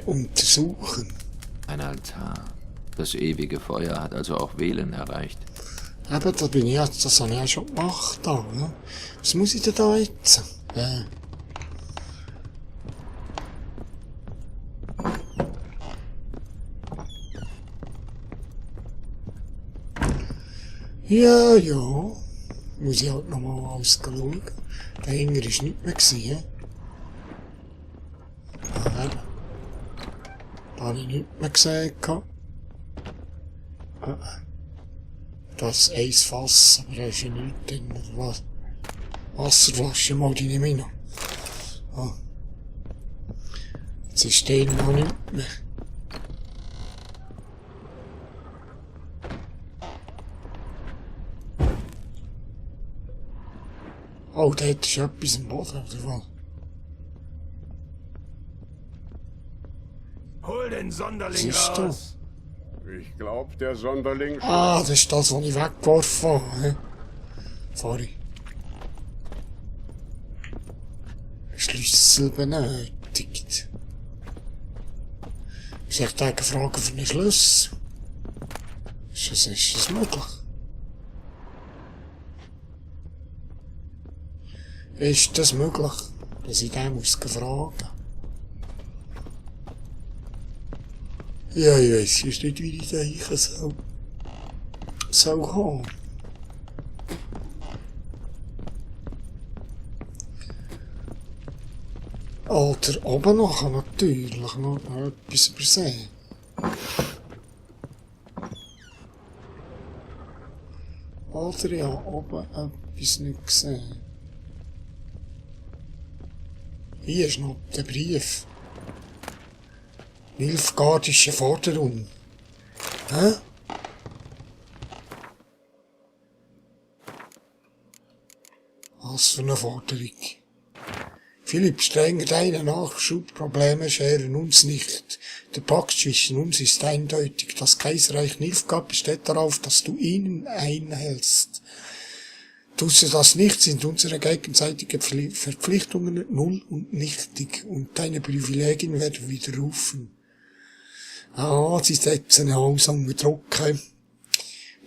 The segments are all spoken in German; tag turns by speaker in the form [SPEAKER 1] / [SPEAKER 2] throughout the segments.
[SPEAKER 1] untersuchen.
[SPEAKER 2] Ein Altar. Das ewige Feuer hat also auch Velen erreicht.
[SPEAKER 1] Eben, da bin ich jetzt, das habe ich ja schon gemacht. Da, ne? Was muss ich denn da jetzt? Ja, ja. Muss ich halt nochmal alles schauen. Der Hänger war nicht mehr gewesen. Ja, da habe ich nicht mehr gesehen. Das Eisfass, aber da ist ja nichts drin, oder was? Wasserflasche mal, die nehme ich noch. Ah. Jetzt ist der noch nicht mehr. Oh, da ist etwas im Boden, oder was?
[SPEAKER 3] Hol den Sonderling
[SPEAKER 1] Was ist
[SPEAKER 3] raus!
[SPEAKER 4] Ich glaub, der Sonderling...
[SPEAKER 1] Ah, das ist das, was ich weggeworfen habe. Sorry. Schlüssel benötigt. Ich sag da eine Frage für einen Schlüssel. Ist das möglich? Ist das möglich, dass ich den muss fragen? Ja, ich weiss jetzt nicht, wie ich da hinein soll kommen. Alter, oben noch natürlich noch etwas übersehen. Alter, ja, oben etwas nicht gesehen. Hier ist noch der Brief. Nilfgaardische Forderung. Hä? Was für eine Forderung? Philipp Strenger, deine Nachschubprobleme scheren uns nicht. Der Pakt zwischen uns ist eindeutig. Das Kaiserreich Nilfgaard besteht darauf, dass du ihnen einhältst. Tust du das nicht, sind unsere gegenseitigen Verpflichtungen null und nichtig und deine Privilegien werden widerrufen. Ah, sie setzen alles unter Druck.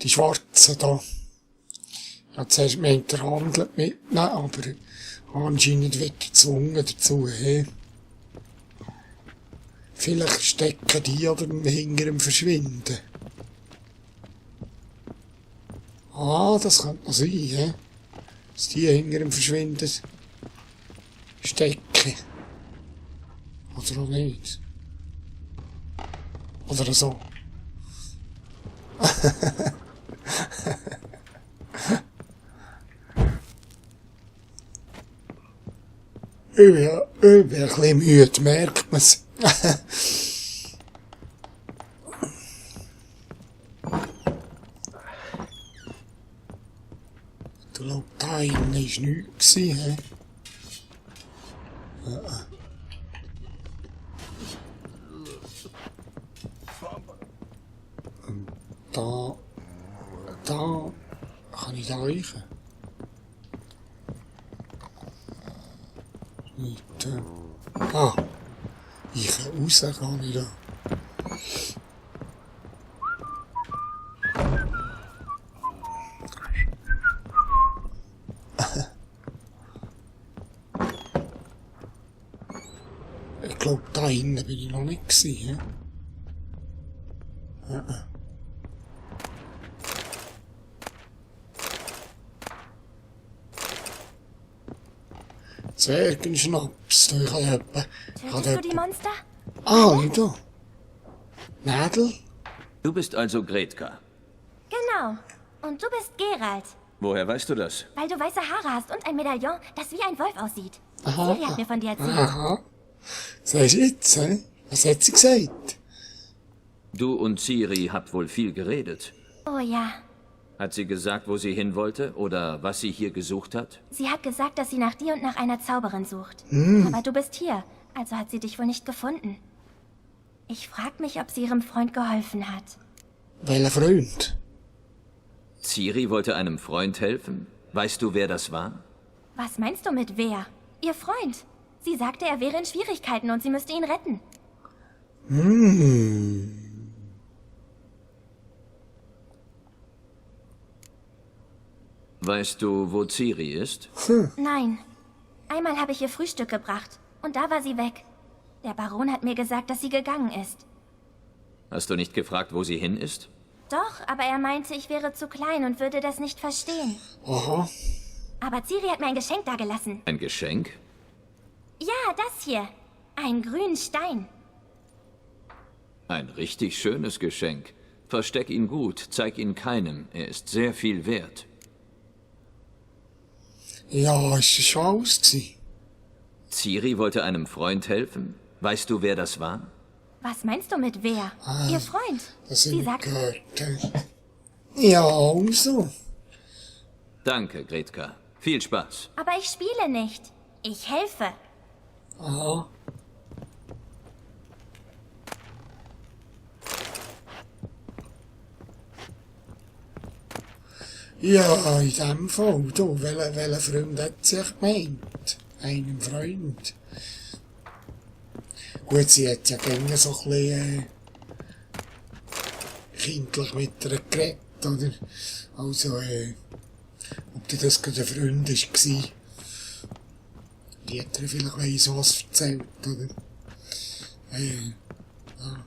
[SPEAKER 1] Die Schwarzen da. Ja, zuerst meint er handelt mitnehmen, aber anscheinend wird er gezwungen dazu. Vielleicht stecken die oder hinter ihm verschwinden. Ah, das könnte noch sein, dass die hinter ihm verschwinden. Stecken. Oder auch nicht. Oder so. Ich bin ein bisschen müde, merkt man's. Du glaubst, da innen war nichts gewesen, Und da kann ich da reichen. Nicht, ich kann raus, kann ich da. Ich glaube, da hinten bin ich noch nicht gewesen, Zwergenschnaps, ich kann etwa...
[SPEAKER 5] Tötest du die Monster?
[SPEAKER 1] Ah, da. Nadel?
[SPEAKER 2] Du bist also Gretka.
[SPEAKER 5] Genau. Und du bist Geralt.
[SPEAKER 2] Woher weißt du das?
[SPEAKER 5] Weil du weiße Haare hast und ein Medaillon, das wie ein Wolf aussieht.
[SPEAKER 1] Aha.
[SPEAKER 5] Ciri hat mir von dir erzählt.
[SPEAKER 1] Aha. Sagst du jetzt, Was hat sie gesagt?
[SPEAKER 2] Du und Ciri habt wohl viel geredet.
[SPEAKER 5] Oh ja.
[SPEAKER 2] Hat sie gesagt, wo sie hin wollte oder was sie hier gesucht hat?
[SPEAKER 5] Sie hat gesagt, dass sie nach dir und nach einer Zauberin sucht. Aber du bist hier, also hat sie dich wohl nicht gefunden. Ich frag mich, ob sie ihrem Freund geholfen hat.
[SPEAKER 1] Welcher Freund?
[SPEAKER 2] Ciri wollte einem Freund helfen? Weißt du, wer das war?
[SPEAKER 5] Was meinst du mit wer? Ihr Freund. Sie sagte, er wäre in Schwierigkeiten und sie müsste ihn retten.
[SPEAKER 2] Weißt du, wo Ciri ist?
[SPEAKER 5] Nein. Einmal habe ich ihr Frühstück gebracht und da war sie weg. Der Baron hat mir gesagt, dass sie gegangen ist.
[SPEAKER 2] Hast du nicht gefragt, wo sie hin ist?
[SPEAKER 5] Doch, aber er meinte, ich wäre zu klein und würde das nicht verstehen.
[SPEAKER 1] Aha.
[SPEAKER 5] Aber Ciri hat mir ein Geschenk dagelassen.
[SPEAKER 2] Ein Geschenk?
[SPEAKER 5] Ja, das hier. Einen grünen Stein.
[SPEAKER 2] Ein richtig schönes Geschenk. Versteck ihn gut, zeig ihn keinem. Er ist sehr viel wert.
[SPEAKER 1] Ja, ist es schon alles gewesen?
[SPEAKER 2] Ciri wollte einem Freund helfen. Weißt du, wer das war?
[SPEAKER 5] Was meinst du mit wer? Ihr Freund.
[SPEAKER 1] Das
[SPEAKER 5] Sie
[SPEAKER 1] sind
[SPEAKER 5] sagt,
[SPEAKER 1] gehört. Ja, also.
[SPEAKER 2] Danke, Gretka. Viel Spaß.
[SPEAKER 5] aber ich spiele nicht. Ich helfe.
[SPEAKER 1] Aha. Ja, in dem Fall, du, welcher Freund hat sich gemeint? Einem Freund. Gut, sie hat ja gerne so ein bisschen, kindlich mit ihr geredet, oder? Also, ob das gerade ein Freund war. Die hat ihr vielleicht weiss was erzählt, oder? Ja.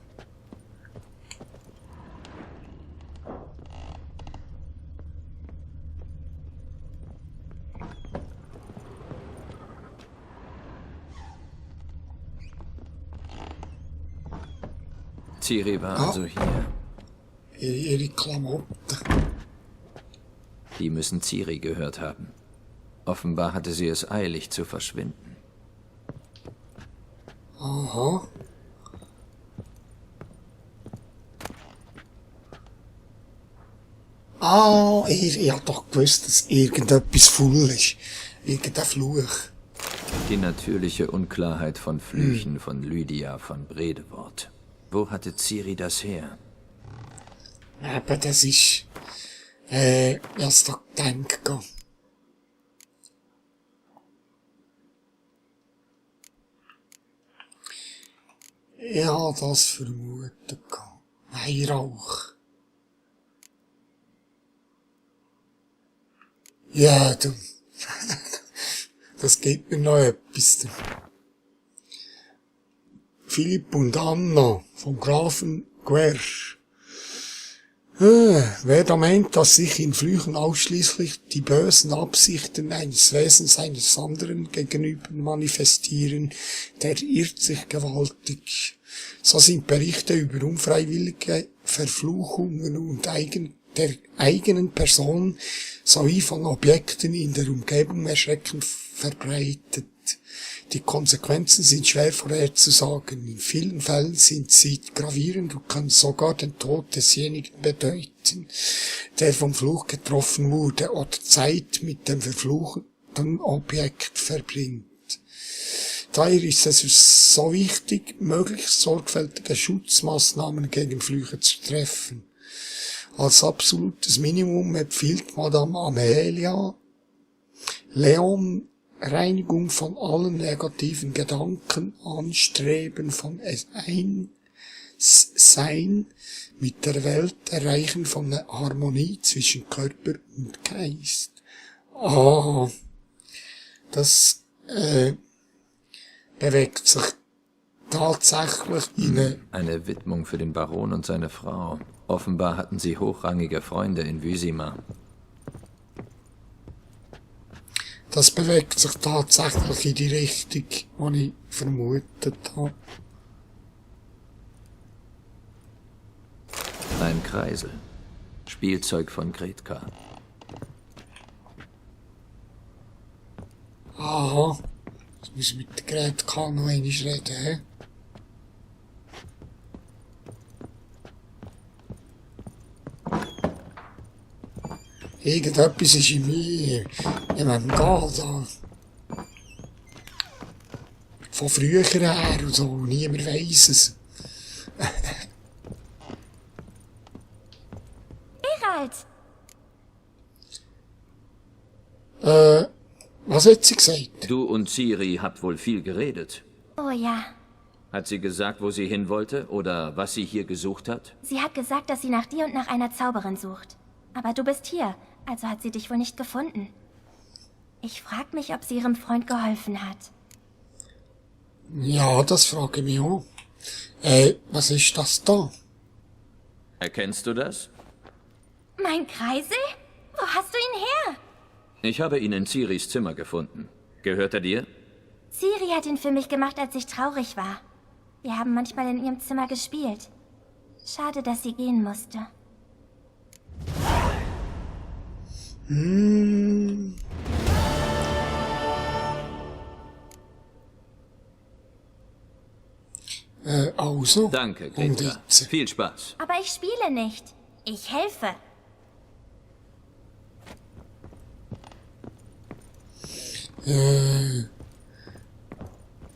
[SPEAKER 2] Ciri war also hier.
[SPEAKER 1] Ihre Klamotten.
[SPEAKER 2] Die müssen Ciri gehört haben. Offenbar hatte sie es eilig zu verschwinden.
[SPEAKER 1] Aha. Ah, ich hab doch gewusst, dass irgendetwas faul ist. Irgendein Fluch.
[SPEAKER 2] Die natürliche Unklarheit von Flüchen von Lydia von Bredewort. Wo hatte Ciri das her?
[SPEAKER 1] Aber das ist, ich hab's doch gedacht. Ich hab das vermutet. Weihrauch. Ja, du. Das gibt mir noch etwas. Philipp und Anna vom Grafen Guersch. Wer da meint, dass sich in Flüchen ausschließlich die bösen Absichten eines Wesens eines anderen gegenüber manifestieren, der irrt sich gewaltig. So sind Berichte über unfreiwillige Verfluchungen und der eigenen Person sowie von Objekten in der Umgebung erschreckend verbreitet. Die Konsequenzen sind schwer vorherzusagen. In vielen Fällen sind sie gravierend und können sogar den Tod desjenigen bedeuten, der vom Fluch getroffen wurde oder Zeit mit dem verfluchten Objekt verbringt. Daher ist es so wichtig, möglichst sorgfältige Schutzmaßnahmen gegen Flüche zu treffen. Als absolutes Minimum empfiehlt Madame Amelia Leon Reinigung von allen negativen Gedanken, Anstreben von Sein mit der Welt, Erreichen von einer Harmonie zwischen Körper und Geist. Ah, das bewegt sich tatsächlich in
[SPEAKER 2] eine Widmung für den Baron und seine Frau. Offenbar hatten sie hochrangige Freunde in Vizima.
[SPEAKER 1] Das bewegt sich tatsächlich in die Richtung, die ich vermutet habe.
[SPEAKER 2] Ein Kreisel. Spielzeug von Gretka.
[SPEAKER 1] Aha. Jetzt muss ich mit der Gretka noch einmal reden, hä? Irgendetwas ist in mir, in meinem Gehalt, von früher her und so, niemand weiss es.
[SPEAKER 5] Geralt!
[SPEAKER 1] Was hat sie gesagt?
[SPEAKER 2] Du und Ciri habt wohl viel geredet.
[SPEAKER 5] Oh ja.
[SPEAKER 2] Hat sie gesagt, wo sie hin wollte oder was sie hier gesucht hat?
[SPEAKER 5] Sie hat gesagt, dass sie nach dir und nach einer Zauberin sucht. Aber du bist hier, also hat sie dich wohl nicht gefunden. Ich frag mich, ob sie ihrem Freund geholfen hat.
[SPEAKER 1] Ja, das frage ich mich auch. Was ist das da?
[SPEAKER 2] Erkennst du das?
[SPEAKER 5] Mein Kreisel? Wo hast du ihn her?
[SPEAKER 2] Ich habe ihn in Ciris Zimmer gefunden. Gehört er dir?
[SPEAKER 5] Ciri hat ihn für mich gemacht, als ich traurig war. Wir haben manchmal in ihrem Zimmer gespielt. Schade, dass sie gehen musste.
[SPEAKER 1] Also.
[SPEAKER 2] Danke,
[SPEAKER 1] Und
[SPEAKER 2] Greta.
[SPEAKER 1] jetzt?
[SPEAKER 2] Viel Spaß.
[SPEAKER 5] Aber ich spiele nicht. Ich helfe.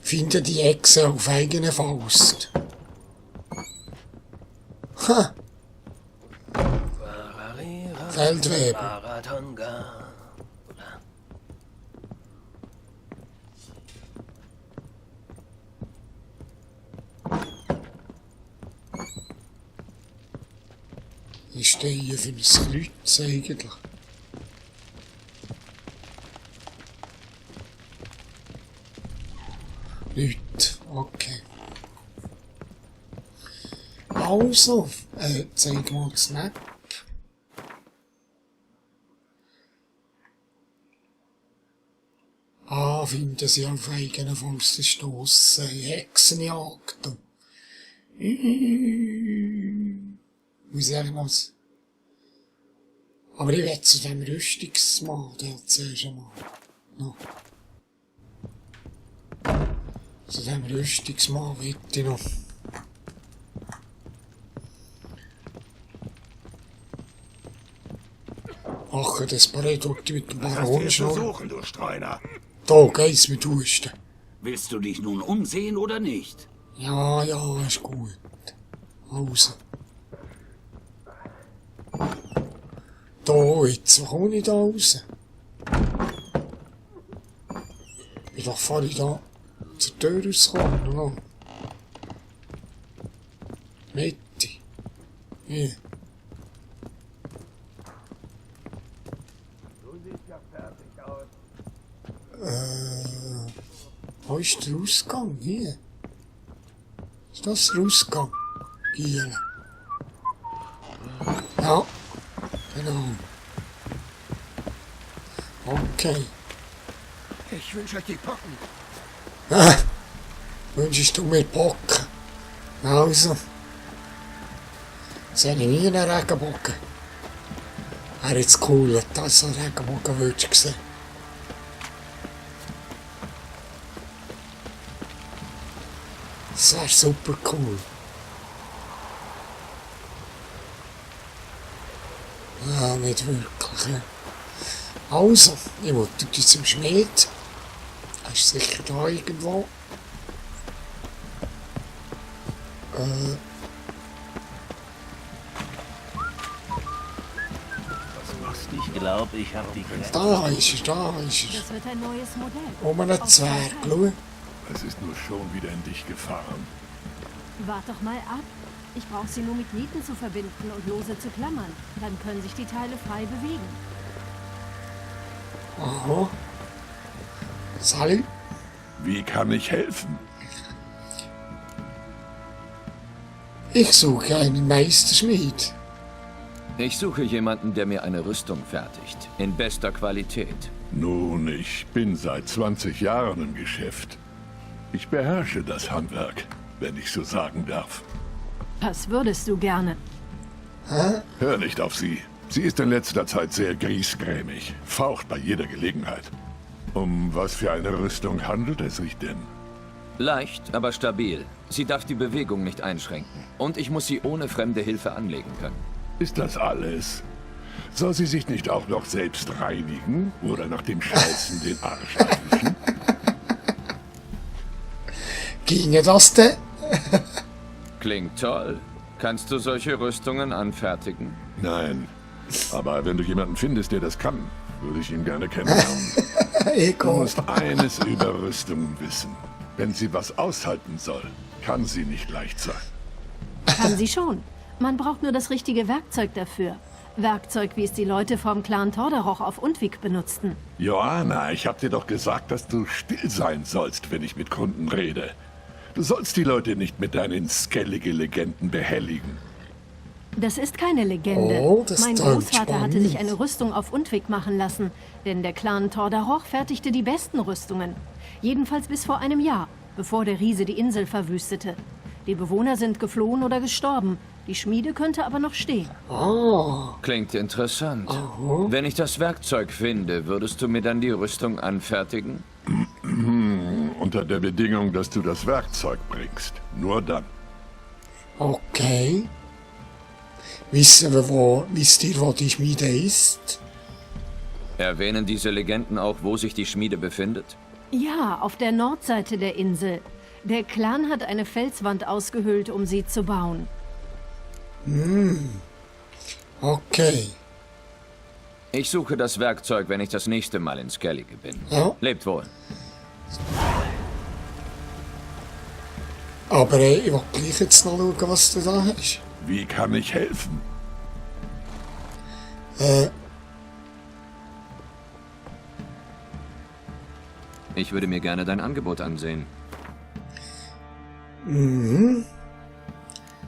[SPEAKER 1] Finde die Echse auf eigene Faust. Ha! Feldwebel. Ich stehe hier für ein Kreuz eigentlich. Leute, okay. Also, zeig mal das Map. Finden sie auf eigenen Faust den Stoss, Hexenjagd. Muss ich noch was? Aber ich will zu dem Rüstungsmann, der zuerst einmal. No. Zu dem Rüstungsmann will ich noch. Ach, das Barett mit dem Baron schon.
[SPEAKER 3] Suchen, du Streuner.
[SPEAKER 1] Da geht's mit Husten.
[SPEAKER 3] Willst du dich nun umsehen oder nicht?
[SPEAKER 1] Ja, ist gut. Also. Da, jetzt komme ich da raus. Wie doch fahre ich da zur Tür rausgekommen, oder? Mitte. Hier. Wo ist der Ausgang? Hier. Ist das der Ausgang? Hier. Ja. Genau. Okay.
[SPEAKER 3] Ich wünsche euch die Pocken.
[SPEAKER 1] Wünschst du mir Bocken? Also. Das habe ich nie einen Regenbogen. Wäre jetzt cool, wenn das ein Regenbogen würdest du sehen. Das wäre super cool. Ja, nicht wirklich. Also, ich wollte zum Schmied. Er ist sicher da irgendwo.
[SPEAKER 3] Ich glaube, ich habe die Grenze.
[SPEAKER 1] Da ist er, da ist er.
[SPEAKER 6] Das wird ein neues Modell.
[SPEAKER 1] Um einen Zwerg, schau.
[SPEAKER 7] Es ist nur schon wieder in dich gefahren.
[SPEAKER 6] Wart doch mal ab. Ich brauche sie nur mit Nieten zu verbinden und lose zu klammern. Dann können sich die Teile frei bewegen.
[SPEAKER 1] Aha. Sally?
[SPEAKER 7] Wie kann ich helfen?
[SPEAKER 1] Ich suche einen Meisterschmied.
[SPEAKER 2] Ich suche jemanden, der mir eine Rüstung fertigt. In bester Qualität.
[SPEAKER 7] Nun, ich bin seit 20 Jahren im Geschäft. Ich beherrsche das Handwerk, wenn ich so sagen darf.
[SPEAKER 6] Was würdest du gerne?
[SPEAKER 7] Hör nicht auf sie. Sie ist in letzter Zeit sehr griesgrämig, faucht bei jeder Gelegenheit. Um was für eine Rüstung handelt es sich denn?
[SPEAKER 2] Leicht, aber stabil. Sie darf die Bewegung nicht einschränken. Und ich muss sie ohne fremde Hilfe anlegen können.
[SPEAKER 7] Ist das alles? Soll sie sich nicht auch noch selbst reinigen oder nach dem Scheißen den Arsch abwischen?
[SPEAKER 1] Ginge das denn?
[SPEAKER 2] Klingt toll. Kannst du solche Rüstungen anfertigen?
[SPEAKER 7] Nein. Aber wenn du jemanden findest, der das kann, würde ich ihn gerne kennenlernen. Du
[SPEAKER 1] Egal.
[SPEAKER 7] musst eines über Rüstungen wissen. Wenn sie was aushalten soll, kann sie nicht leicht sein.
[SPEAKER 6] Kann sie schon. Man braucht nur das richtige Werkzeug dafür. Werkzeug, wie es die Leute vom Clan Tordaroch auf Undvik benutzten.
[SPEAKER 7] Joanna, ich hab dir doch gesagt, dass du still sein sollst, wenn ich mit Kunden rede. Du sollst die Leute nicht mit deinen skellige Legenden behelligen.
[SPEAKER 6] Das ist keine Legende.
[SPEAKER 1] Oh, das
[SPEAKER 6] mein
[SPEAKER 1] klingt
[SPEAKER 6] Großvater hatte
[SPEAKER 1] spannend.
[SPEAKER 6] sich eine Rüstung auf Undvik machen lassen, denn der Clan Tordaroch fertigte die besten Rüstungen. Jedenfalls bis vor einem Jahr, bevor der Riese die Insel verwüstete. Die Bewohner sind geflohen oder gestorben. Die Schmiede könnte aber noch stehen.
[SPEAKER 1] Ah,
[SPEAKER 2] Klingt interessant. Wenn ich das Werkzeug finde, würdest du mir dann die Rüstung anfertigen?
[SPEAKER 7] Unter der Bedingung, dass du das Werkzeug bringst. Nur dann.
[SPEAKER 1] okay. Wisst ihr, wo die Schmiede ist?
[SPEAKER 2] Erwähnen diese Legenden auch, wo sich die Schmiede befindet?
[SPEAKER 6] Ja, auf der Nordseite der Insel. Der Clan hat eine Felswand ausgehöhlt, um sie zu bauen.
[SPEAKER 1] Okay.
[SPEAKER 2] Ich suche das Werkzeug, wenn ich das nächste Mal in Skellige bin.
[SPEAKER 1] Ja.
[SPEAKER 2] Lebt wohl.
[SPEAKER 1] Aber ich will gleich jetzt noch schauen, was du da hast.
[SPEAKER 7] Wie kann ich helfen?
[SPEAKER 2] Ich würde mir gerne dein Angebot ansehen.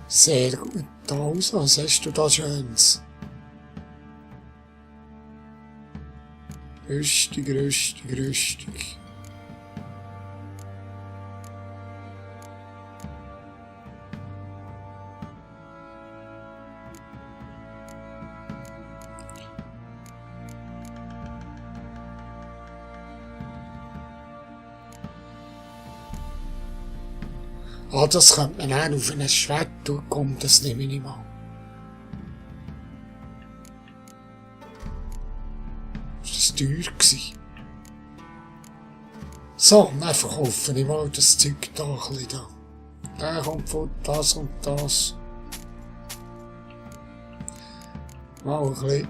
[SPEAKER 1] Sehr gut. Also, was hast du da Schönes? Rüstig, rüstig, rüstig. Ah, das könnte man auch auf ein Schwert durchkommen, das nehme ich nicht mal. Das war teuer gewesen. So, dann verkaufe ich mal das Zeug da ein bisschen da. Der kommt von das und das. Mal ein bisschen.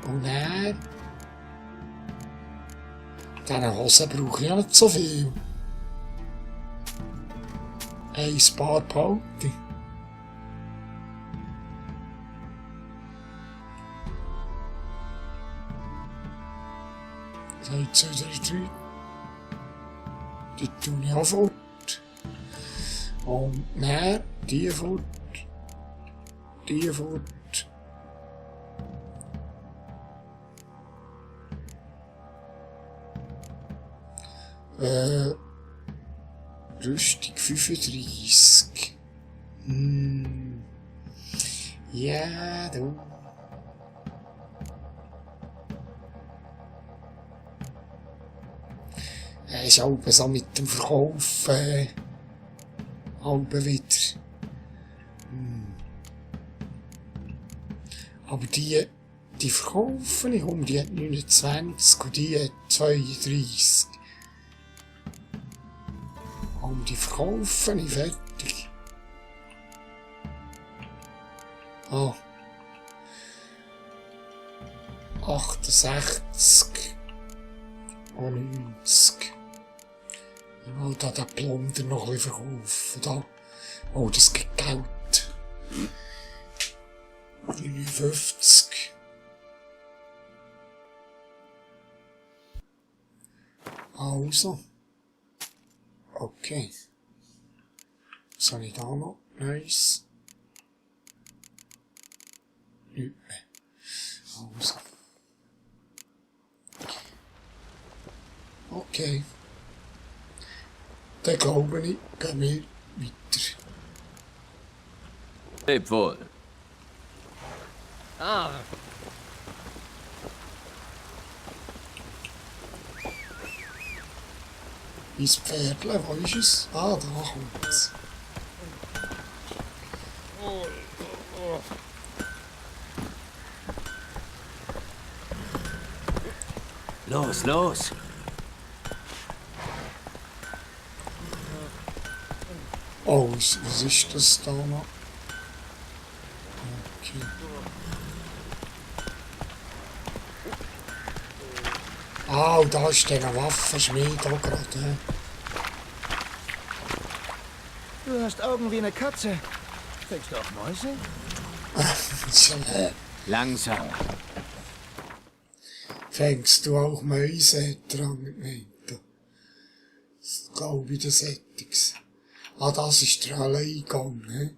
[SPEAKER 1] Und dann... Diese Hose brauche ich ja nicht so viel. Ein paar behalte ich. Eins, zwei, drei. Die tue ich auch fort. Und dann die fort. Die fort. Rüstung 35. Ja, du. Ist auch so mit dem Verkauf halb wieder. Aber die verkaufen ich um, die hat 29 und die hat 32. Und die verkaufen ich fertig. Ah. 68. Und 90. Ich will da den Plunder noch ein bisschen verkaufen. Da. Oh, das gibt Geld. 59. Also. Okay. Was habe ich da noch? Nice. Nicht mehr. Also. Okay. Dann glaube ich, gehen wir weiter.
[SPEAKER 2] Leb wohl.
[SPEAKER 1] Mein Pferdle, wo ist es? Ah, da kommt es.
[SPEAKER 3] Los, los!
[SPEAKER 1] Oh, was ist das da noch? Okay. Ah, und da ist der Waffenschmied auch gerade.
[SPEAKER 3] Du hast Augen wie eine Katze. Fängst du auch Mäuse?
[SPEAKER 2] Langsam.
[SPEAKER 1] Fängst du auch Mäuse dran gemeint? Das glaube ich, das Sättiges. Ah, das ist der Alleingang, ne?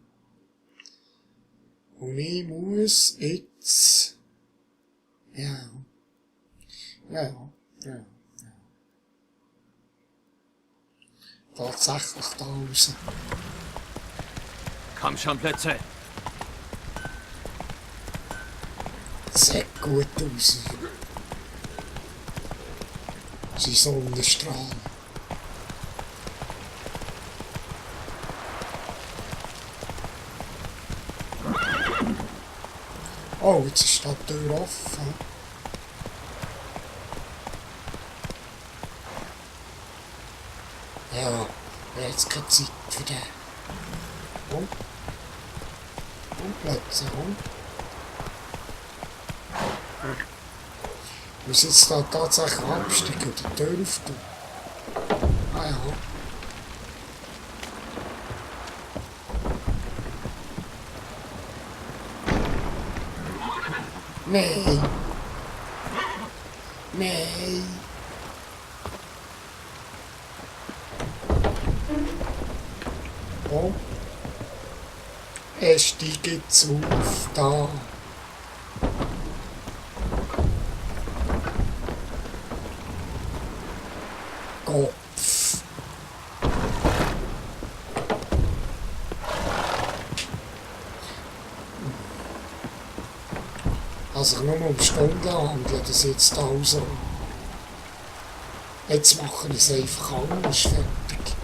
[SPEAKER 1] Und ich muss jetzt... Ja. Tatsächlich da raus.
[SPEAKER 2] Komm schon, Plötze.
[SPEAKER 1] Sieht gut aus. Sie Sonnenstrahlen. Oh, jetzt ist die Tür offen. Ja, jetzt keine Zeit für den. Komm. Komm, plötzlich, komm. Ich muss jetzt da tatsächlich absteigen und die Tür auftun. Ah ja. Nein. Nein. Oh. Er steigt jetzt auf, da. Kopf. Also nur um Stunden handelt es jetzt da so. Jetzt machen wir es einfach anders fertig.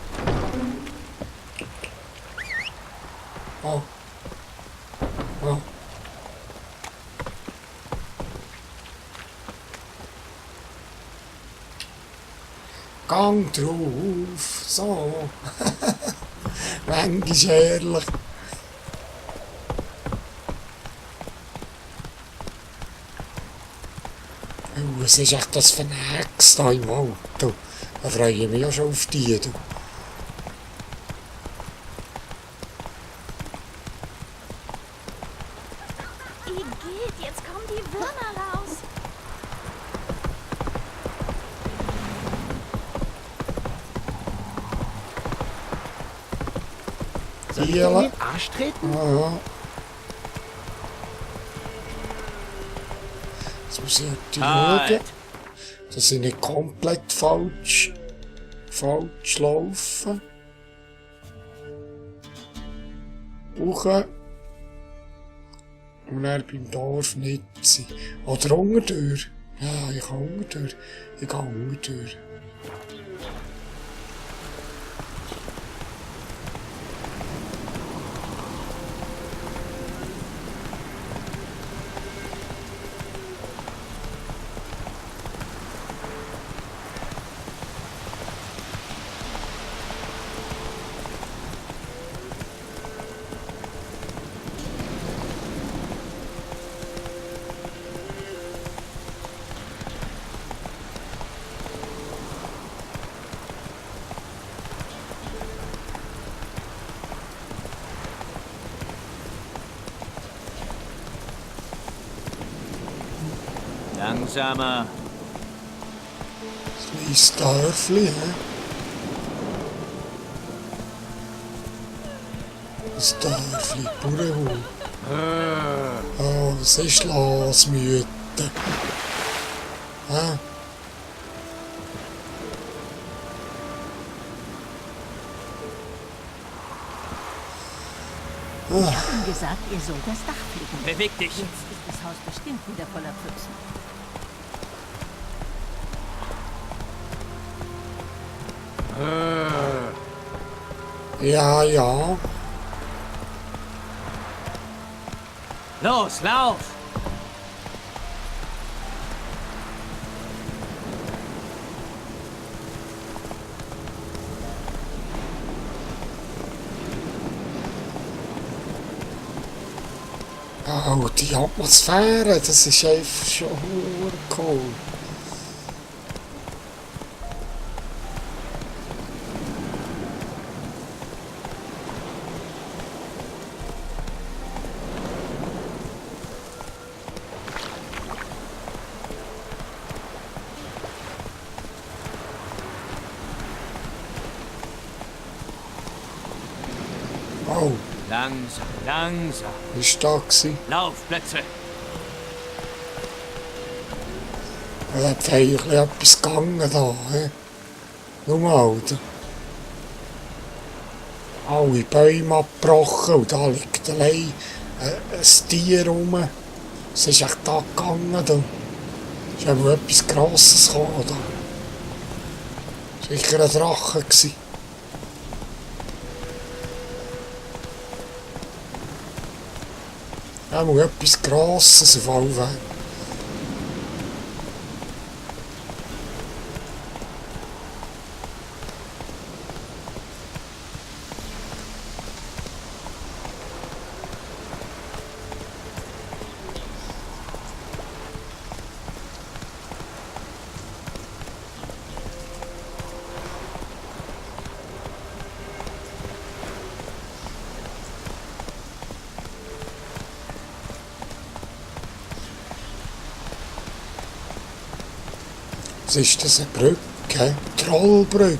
[SPEAKER 1] Oh. Oh. Gang drauf. So. Manchmal ehrlich. Was ist echt das für ein Hex da im Auto? Da freue ich mich ja schon auf die. Du.
[SPEAKER 5] Igitt, jetzt kommen die Würmer raus.
[SPEAKER 3] Soll ich dir in den Arsch treten?
[SPEAKER 1] Ja. Jetzt muss ich halt schauen, dass ich nicht komplett falsch laufe. Hoch. Und dann beim Dorf nicht sein. Oder unterdurch. Ja, ich kann unterdurch. Ich gehe unterdurch.
[SPEAKER 2] Langsamer.
[SPEAKER 1] Kleines Dörfli, hä? Das Dörfli, Bauernhof. Oh, was ist los, Mütter? Hä?
[SPEAKER 8] Ich hab ihm gesagt, ihr sollt das Dach flicken.
[SPEAKER 2] Beweg dich.
[SPEAKER 8] Jetzt ist das Haus bestimmt wieder voller Pfützen.
[SPEAKER 1] Ja, ja.
[SPEAKER 2] Los, lauf!
[SPEAKER 1] Oh, die Atmosphäre, das ist einfach schon cool. Oh,
[SPEAKER 2] Langsam, langsam.
[SPEAKER 1] ist da gewesen.
[SPEAKER 2] Laufplätze.
[SPEAKER 1] Da hat feierlich etwas gegangen da, he? Schau mal, da. Alle Bäume abgebrochen und da liegt allein ein Tier rum. Es ist echt da gegangen, da. Es ist wohl etwas Grosses gekommen, da. Sicher ein Drache gewesen. Wohl etwas Grosses auf alle Fälle. Was ist das, eine Brücke? Trollbrücke.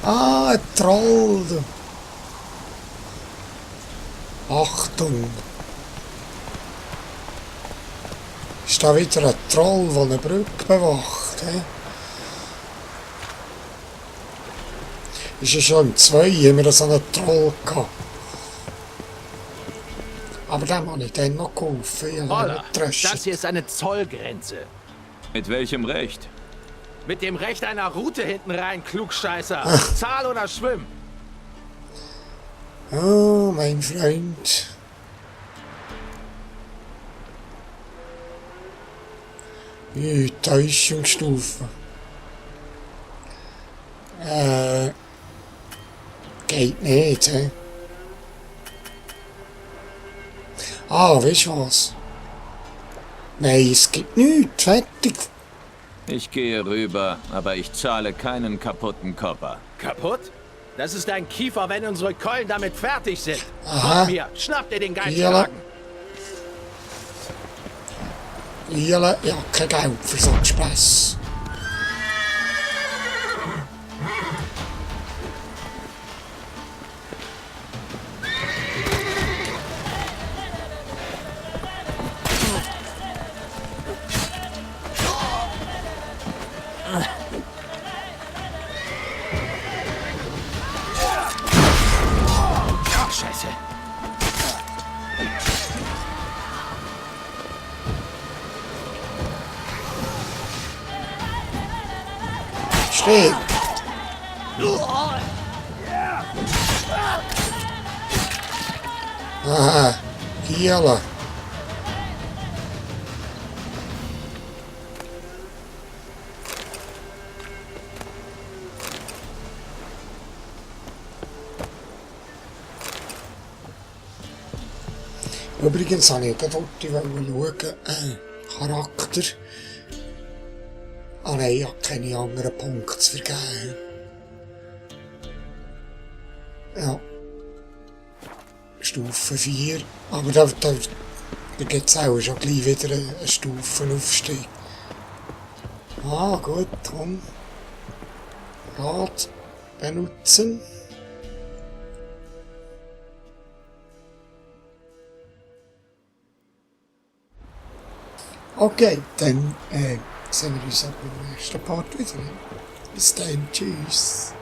[SPEAKER 1] Ah, ein Troll. Achtung. Ist da wieder ein Troll, der eine Brücke bewacht? He? Ist ja schon 2, haben wir so einen Troll gehabt. Aber dem habe ich dann noch geholfen.
[SPEAKER 9] Holla, das hier ist eine Zollgrenze.
[SPEAKER 2] Mit welchem Recht?
[SPEAKER 9] Mit dem Recht einer Route hinten rein, Klugscheißer. Zahl oder schwimm.
[SPEAKER 1] Oh, mein Freund. Die Täuschungsstufe. Geht nicht, hä? Ah, weißt du was? Nein, es gibt nichts. Fertig.
[SPEAKER 2] Ich gehe rüber, aber ich zahle keinen kaputten Kopper.
[SPEAKER 9] Kaputt? Das ist ein Kiefer, wenn unsere Keulen damit fertig sind.
[SPEAKER 1] Aha.
[SPEAKER 9] Komm hier, schnapp dir den
[SPEAKER 1] Ja.
[SPEAKER 9] Geizkragen.
[SPEAKER 1] Liele, ja, kein Geld für so einen Spass.
[SPEAKER 9] Ach, Scheiße.
[SPEAKER 1] Steh! Aha, Liele. Übrigens habe ich gerade schauen, Charakter. Ah nein, ich habe keine anderen Punkte zu vergeben. Ja. Stufe 4. Aber da gibt es auch schon gleich wieder einen Stufenaufstieg. Ah, gut, komm. Rad benutzen. Okay, dann sehen wir uns beim nächsten Part wieder. Bis dann, tschüss.